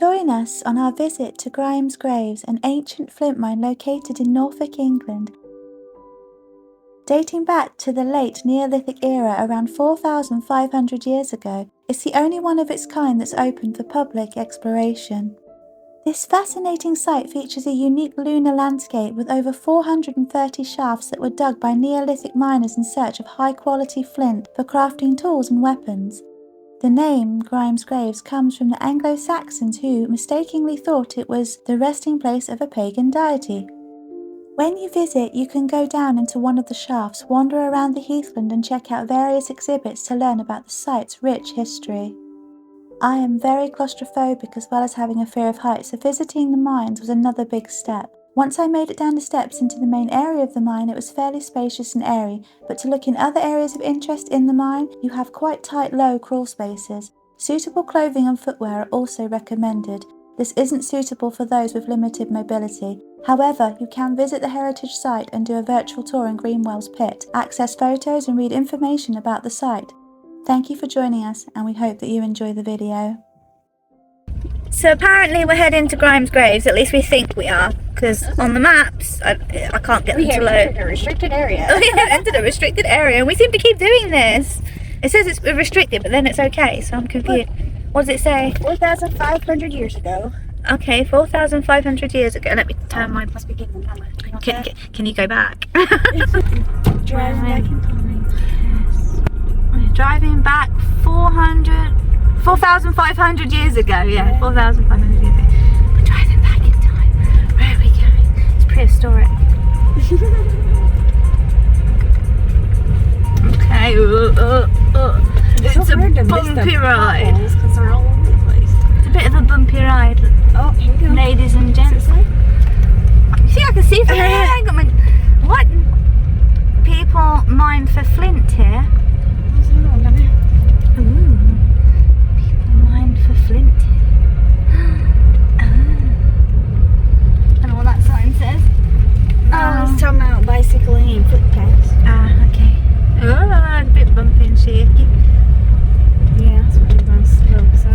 Join us on our visit to Grime's Graves, an ancient flint mine located in Norfolk, England. Dating back to the late Neolithic era around 4,500 years ago, it's the only one of its kind that's open for public exploration. This fascinating site features a unique lunar landscape with over 430 shafts that were dug by Neolithic miners in search of high-quality flint for crafting tools and weapons. The name Grime's Graves comes from the Anglo-Saxons who mistakenly thought it was the resting place of a pagan deity. When you visit, you can go down into one of the shafts, wander around the heathland and check out various exhibits to learn about the site's rich history. I am very claustrophobic as well as having a fear of heights, so visiting the mines was another big step. Once I made it down the steps into the main area of the mine, it was fairly spacious and airy, but to look in other areas of interest in the mine, you have quite tight low crawl spaces. Suitable clothing and footwear are also recommended. This isn't suitable for those with limited mobility. However, you can visit the heritage site and do a virtual tour in Greenwell's pit, access photos and read information about the site. Thank you for joining us, and we hope that you enjoy the video. So apparently we're heading to Grime's Graves, at least we think we are, because on the maps I can't get them to load. We entered a restricted area. We entered a restricted area and we seem to keep doing this. It says it's restricted but then it's okay, so I'm confused. What does it say? 4,500 years ago. Okay, 4,500 years ago. Let me turn my... Must be getting the camera. Can you go back? Driving back in time. We're driving back 4,500 years ago, yeah, 4,500 years ago. We're driving back in time. Where are we going? It's prehistoric. Okay, it's a bumpy ride. Because they're all over the place. It's a bit of a bumpy ride. Oh, here we go. Ladies and gents. See, I can see from here. I got my... What? People mine for flint here. Ooh. Mine for flint. I don't know what that sign says. It's talking about bicycling and footpaths. Ah, okay. Oh, a bit bumpy and shaky. Yeah, that's what I'm slow, so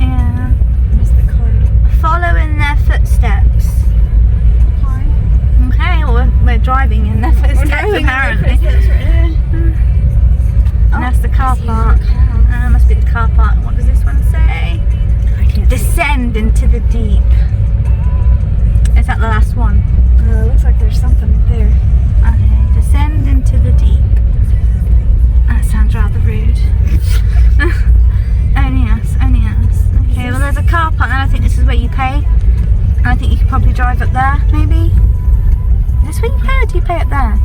Yeah. there's the car. Follow in their footsteps. Okay, well, we're driving in their footsteps apparently. And that's the car park. Must be the car park. What does this one say? Descend into the deep. Is that the last one? Looks like there's something there. Okay, descend into the deep. That sounds rather rude. Only us, only us. Okay, well there's a car park and I think this is where you pay. And I think you could probably drive up there, maybe? Is this where you pay or do you pay up there? I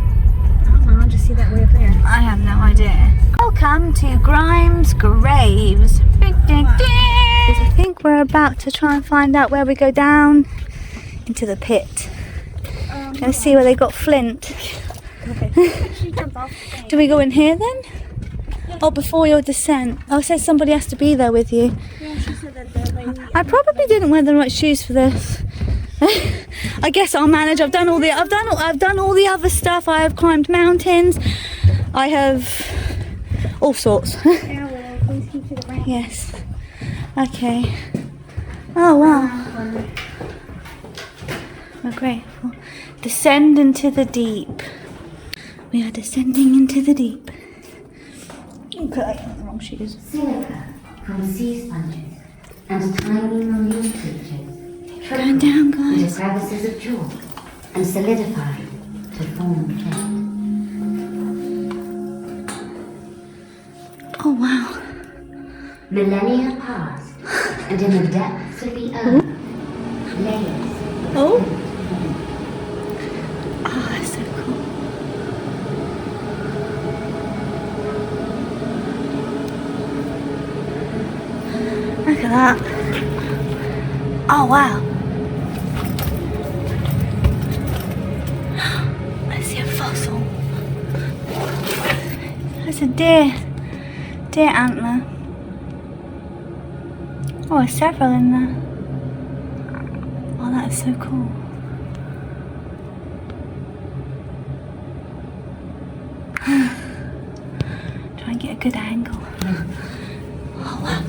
don't know, I'll just see that way up there. I have no idea. Welcome to Grime's Graves. I think we're about to try and find out where we go down into the pit. Let's see where they got flint. Okay. Do we go in here then? Oh, before your descent. Oh, it says somebody has to be there with you. Yeah, she said that the lady... I probably didn't wear the right shoes for this. I guess I'll manage. I've done all the other stuff. I have climbed mountains. I have all sorts. Yeah, well, please keep to the ramp. Yes. Okay. Oh wow. We're grateful. Descend into the deep. We are descending into the deep. Okay, I got the wrong shoes. Silica from sea sponges and tiny marine creatures. Going down, Into guys. crevices of chalk and solidify to form flint. Oh wow. Millennia passed, and in the depths of the earth, layers. Oh. Oh, that's so cool. Look at that. Oh wow. I see a fossil. That's a deer antler. Oh, there's several in there. Oh, that is so cool. Try and get a good angle. Oh wow.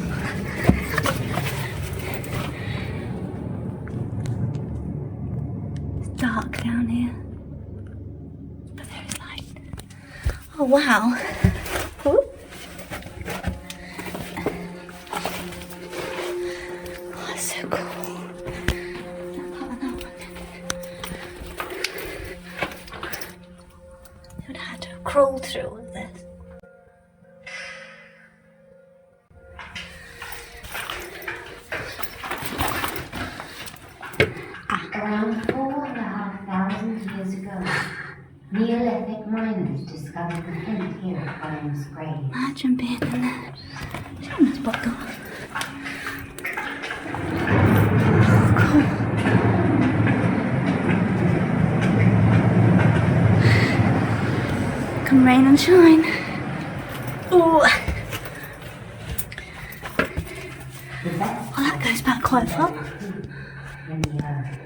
Oh wow. Ooh. Oh, that's so cool. I would have to crawl through all of this. Around 4,500 years ago, Neolithic miners discovered the flint here at Grime's grave. Imagine being in there. Show me this bottle. Cool. Come rain and shine. Ooh. Well, that goes back quite far. In the earth.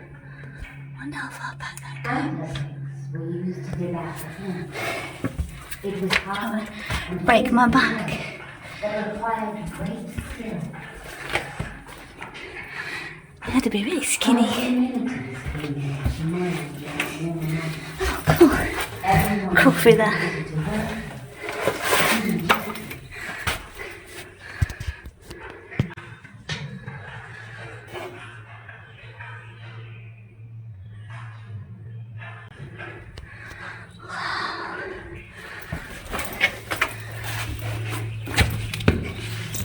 Wonder how far back that goes. Anthracics were used to dig out the flint. It was hard and Break my back. that required great skill. I had to be really skinny. Communities came here to mine during warm months. Oh, cool. Everyone Crawl through there. needed to work.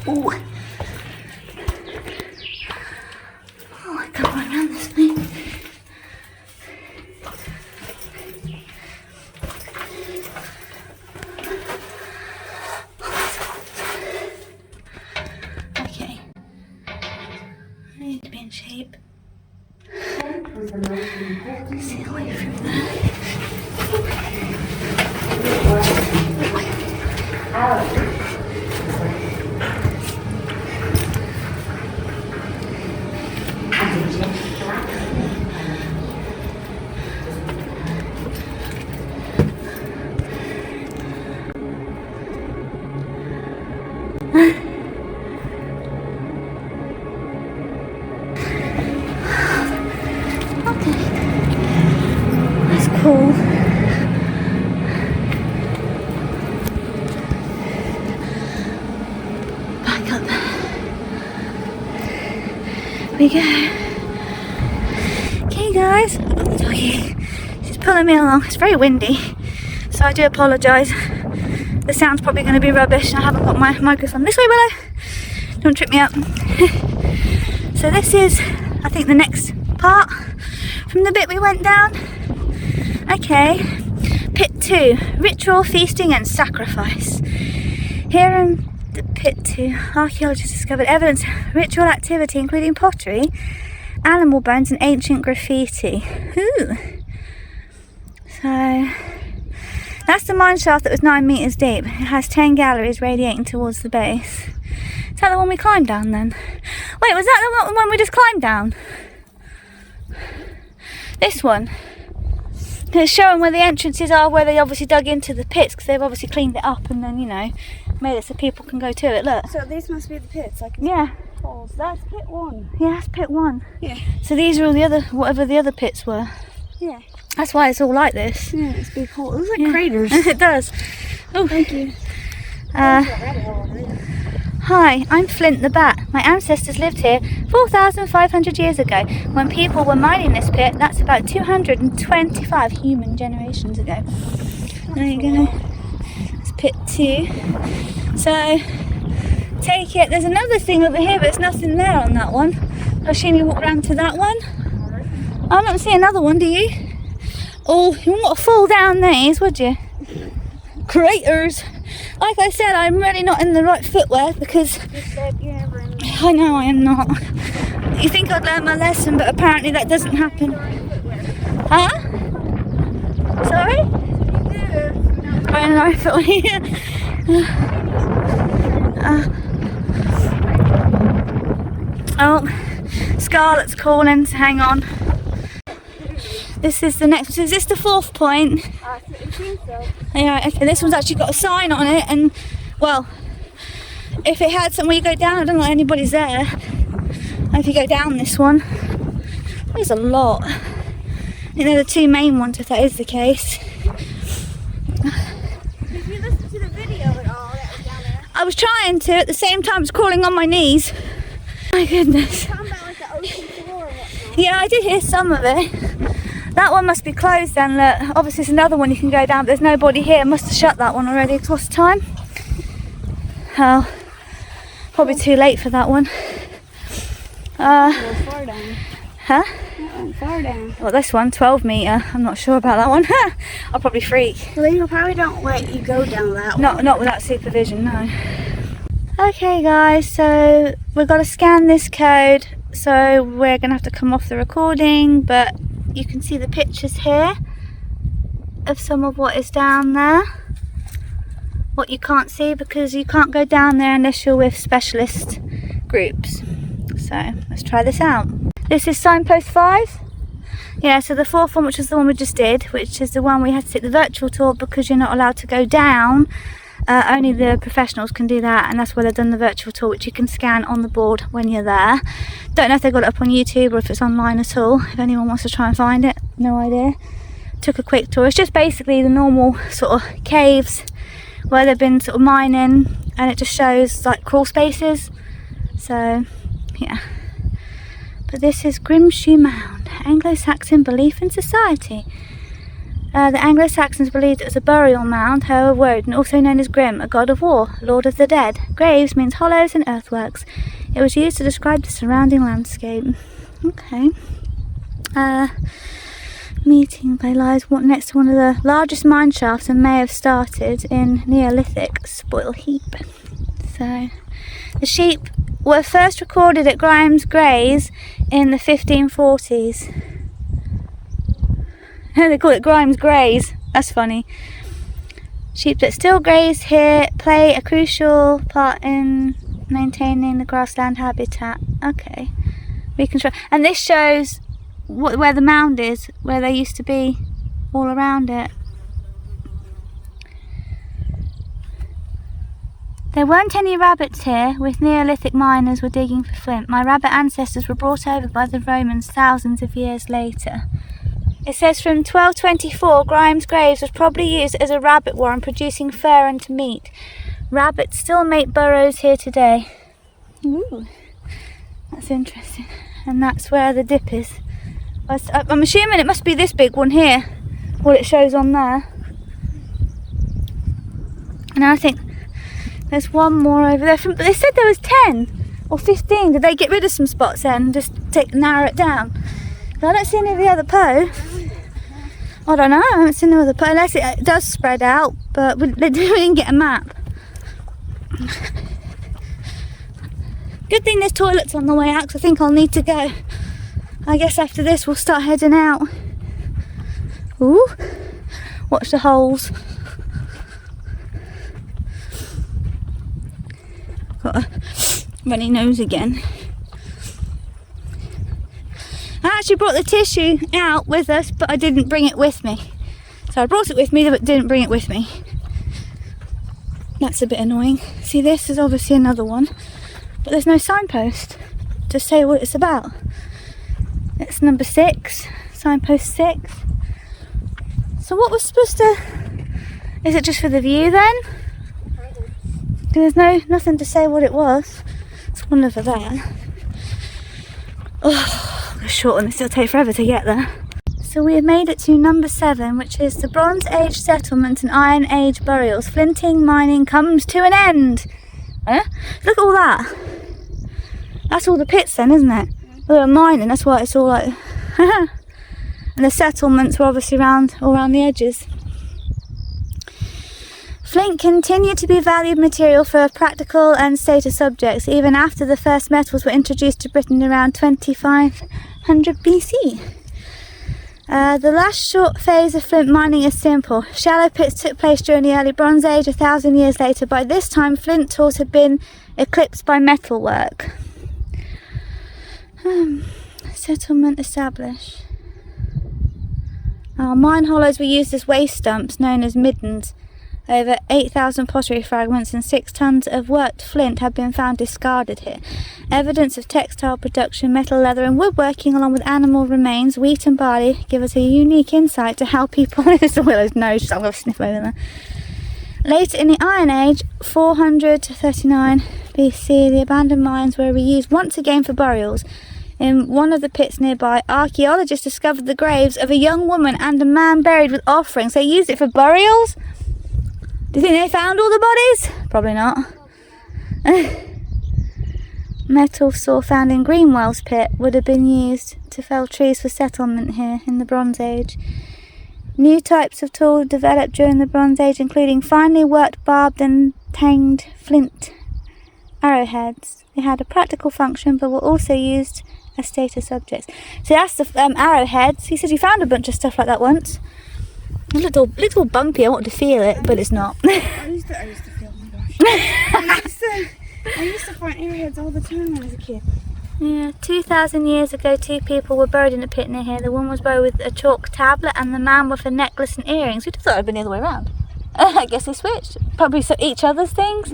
Ooh. Oh, I can't run around this thing. Okay. I need to be in shape. Flint was the most important See the way through there. Okay. That's cool. Back up. Here we go. Okay guys, I've got the doggy. She's pulling me along. It's very windy, so I do apologise. The sound's probably going to be rubbish. I haven't got my microphone. This way, Willow. Don't trip me up. So this is, I think, the next part from the bit we went down. Okay. Pit 2. Ritual, feasting and sacrifice. Here in the pit 2, archaeologists discovered evidence of ritual activity including pottery, animal bones and ancient graffiti. Ooh. So that's the mine shaft that was 9 meters deep. It has 10 galleries radiating towards the base. Is that the one we climbed down then? Wait, was that the one we just climbed down? This one? It's showing where the entrances are, where they obviously dug into the pits, because they've obviously cleaned it up and then, you know, made it so people can go to it. Look. So these must be the pits. I can Yeah. holes. That's pit 1. Yeah, that's pit 1. Yeah. So these are all the other, whatever the other pits were. Yeah. That's why it's all like this. Yeah, it's big holes. It looks like Yeah. craters. It does. Oh, Thank you. Hi, I'm Flint the Bat. My ancestors lived here 4,500 years ago. When people were mining this pit, that's about 225 human generations ago. There you go. That's pit 2. So, take it. There's another thing over here, but there's nothing there on that one. I assume you walk round to that one. I don't see another one, do you? Oh, you wouldn't want to fall down these, would you? Craters. Like I said, I'm really not in the right footwear because I know I am not. You think I'd learn my lesson, but apparently that doesn't happen. Huh? Sorry? I'm in the right footwear. Oh, Scarlett's calling, so hang on. This is the next, is this the 4th point? It seems so. Yeah, okay, this one's actually got a sign on it, and, well, if it had somewhere you go down, I don't know if anybody's there. And if you go down this one, there's a lot. I think they're the 2 main ones, if that is the case. If you I was trying to at the same time as crawling on my knees. My goodness. Talking about like the ocean floor or whatnot. Yeah, I did hear some of it. That one must be closed then. Look, obviously there's another one you can go down, but there's nobody here. Must have shut that one already. What's the time? Oh, probably too late for that one. Go far down. Huh? Far down. Well, this one, 12 metre. I'm not sure about that one. I'll probably freak. They probably don't let you go down that one. Not without supervision, no. Okay guys, so we've got to scan this code, so we're going to have to come off the recording, but you can see the pictures here of some of what is down there. What you can't see because you can't go down there unless you're with specialist groups. So let's try this out. This is signpost 5. Yeah, so the fourth one, which is the one we just did, which is the one we had to take the virtual tour because you're not allowed to go down. Only the professionals can do that, and that's where they've done the virtual tour, which you can scan on the board when you're there. Don't know if they got it up on YouTube or if it's online at all. If anyone wants to try and find it, no idea. Took a quick tour. It's just basically the normal sort of caves where they've been sort of mining, and it just shows like crawl spaces. So yeah. But this is Grimshoe Mound, Anglo-Saxon belief in society. The Anglo-Saxons believed it was a burial mound, however Woden, also known as Grim, a god of war, lord of the dead. Graves means hollows and earthworks. It was used to describe the surrounding landscape. Okay. Meeting they lies next to one of the largest mine shafts and may have started in Neolithic spoil heap. So, the sheep were first recorded at Grime's graze in the 1540s. They call it Grime's graze. That's funny. Sheep that still graze here play a crucial part in maintaining the grassland habitat. Okay. Reconstruct. And this shows where the mound is, where they used to be all around it. There weren't any rabbits here, with Neolithic miners were digging for flint. My rabbit ancestors were brought over by the Romans thousands of years later. It says from 1224, Grime's graves was probably used as a rabbit warren, producing fur and meat. Rabbits still make burrows here today. Ooh, that's interesting. And that's where the dip is. I'm assuming it must be this big one here, what it shows on there. And I think there's one more over there. But they said there was 10 or 15. Did they get rid of some spots then and just narrow it down? I don't see any of the other posts. I don't know, I haven't seen the other posts, unless it does spread out, but we didn't get a map. Good thing there's toilets on the way out, because I think I'll need to go. I guess after this we'll start heading out. Ooh, watch the holes. Got a runny nose again. I actually brought the tissue out with us, but I didn't bring it with me. So I brought it with me, but didn't bring it with me. That's a bit annoying. See, this is obviously another one, but there's no signpost to say what it's about. It's number 6, signpost 6. So what was supposed to... Is it just for the view then? There's nothing to say what it was. It's one over there. Oh. Short and they still take forever to get there. So we have made it to number 7, which is the Bronze Age settlement and Iron Age burials. Flinting mining comes to an end. Look at all that. That's all the pits then, isn't it? Well, they're mining, that's why it's all like... And the settlements were obviously all around the edges. Flint continued to be valued material for practical and status subjects even after the first metals were introduced to Britain around 2500 BC. The last short phase of flint mining is simple. Shallow pits took place during the early Bronze Age 1,000 years later. By this time, flint tools had been eclipsed by metalwork. Settlement established. Mine hollows were used as waste dumps known as middens. Over 8,000 pottery fragments and 6 tons of worked flint have been found discarded here. Evidence of textile production, metal, leather and woodworking along with animal remains, wheat and barley give us a unique insight to how people... This is Willow's nose, I'm going to sniff over there. Later in the Iron Age, 400 to 39 BC, the abandoned mines were reused once again for burials. In one of the pits nearby, archaeologists discovered the graves of a young woman and a man buried with offerings. They used it for burials? Do you think they found all the bodies? Probably not. Metal saw found in Greenwell's pit would have been used to fell trees for settlement here in the Bronze Age. New types of tools developed during the Bronze Age, including finely worked barbed and tanged flint arrowheads. They had a practical function but were also used as status objects. So that's the arrowheads. He said he found a bunch of stuff like that once. It looked all bumpy. I wanted to feel it, but it's not. I used to feel, oh my gosh. I used to find arrowheads all the time when I was a kid. Yeah, 2,000 years ago, 2 people were buried in a pit near here. The woman was buried with a chalk tablet and the man with a necklace and earrings. We'd have thought it would have been the other way around. I guess they switched. Probably each other's things.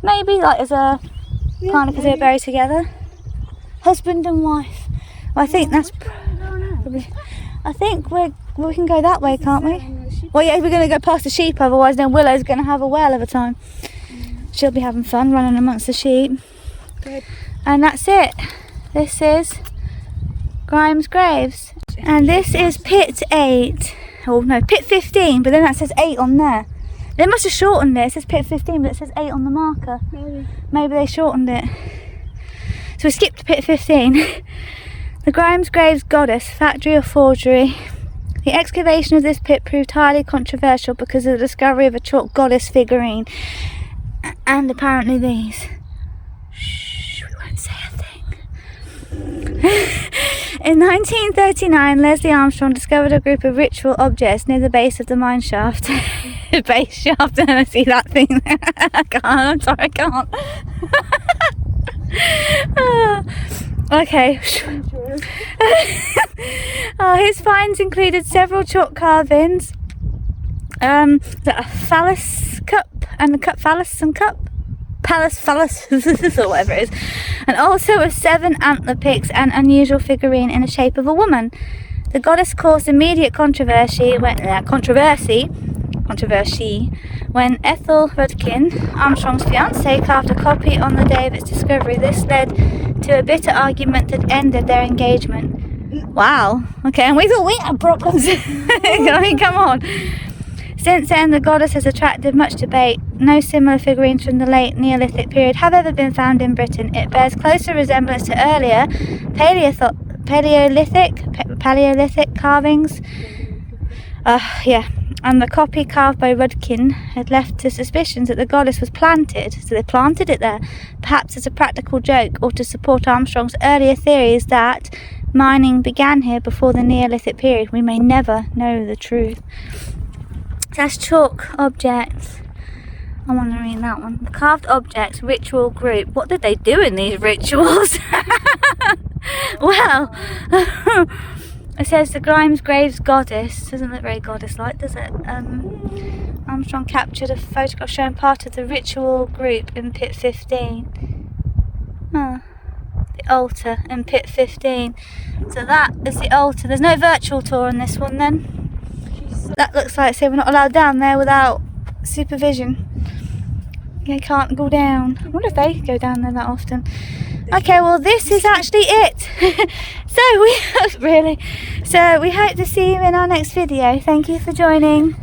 Maybe, like as a kind of because they were buried together. Husband and wife. Well, I think that's probably... I think we can go that way, can't we? Well, yeah, we're going to go past the sheep, otherwise then Willow's going to have a whale of a time. She'll be having fun running amongst the sheep. Good. And that's it. This is Grime's graves. And this is pit 8. Oh no, pit 15, but then that says 8 on there. They must have shortened it. It says pit 15, but it says 8 on the marker. Maybe they shortened it. So we skipped to pit 15. The Grime's graves goddess, factory or forgery. The excavation of this pit proved highly controversial because of the discovery of a chalk goddess figurine. And apparently these. Shh, we won't say a thing. In 1939, Leslie Armstrong discovered a group of ritual objects near the base of the mine shaft. Base shaft, and I see that thing there. I can't, I'm sorry, I can't. Okay. His finds included several chalk carvings, a phallus cup and a cup phallus and cup phallus or whatever it is, and also a 7 antler picks and unusual figurine in the shape of a woman. The goddess caused immediate controversy when Ethel Rudkin, Armstrong's fiancée, carved a copy on the day of its discovery. This led to a bitter argument that ended their engagement. Wow. Okay, and we thought we had problems. I mean, come on. Since then, the goddess has attracted much debate. No similar figurines from the late Neolithic period have ever been found in Britain. It bears closer resemblance to earlier Paleolithic carvings. And the copy carved by Rudkin had left to suspicions that the goddess was planted, so they planted it there, perhaps as a practical joke or to support Armstrong's earlier theories that mining began here before the Neolithic period. We may never know the truth. That's chalk objects. I want to read that one. The carved objects ritual group. What did they do in these rituals? Well, it says the Grime's graves goddess. Doesn't look very goddess-like, does it? Armstrong captured a photograph showing part of the ritual group in pit 15. The altar in pit 15. So that is the altar. There's no virtual tour on this one then. That looks like, say, we're not allowed down there without supervision. They can't go down. I wonder if they go down there that often. Okay, well this is actually it. So we hope to see you in our next video. Thank you for joining.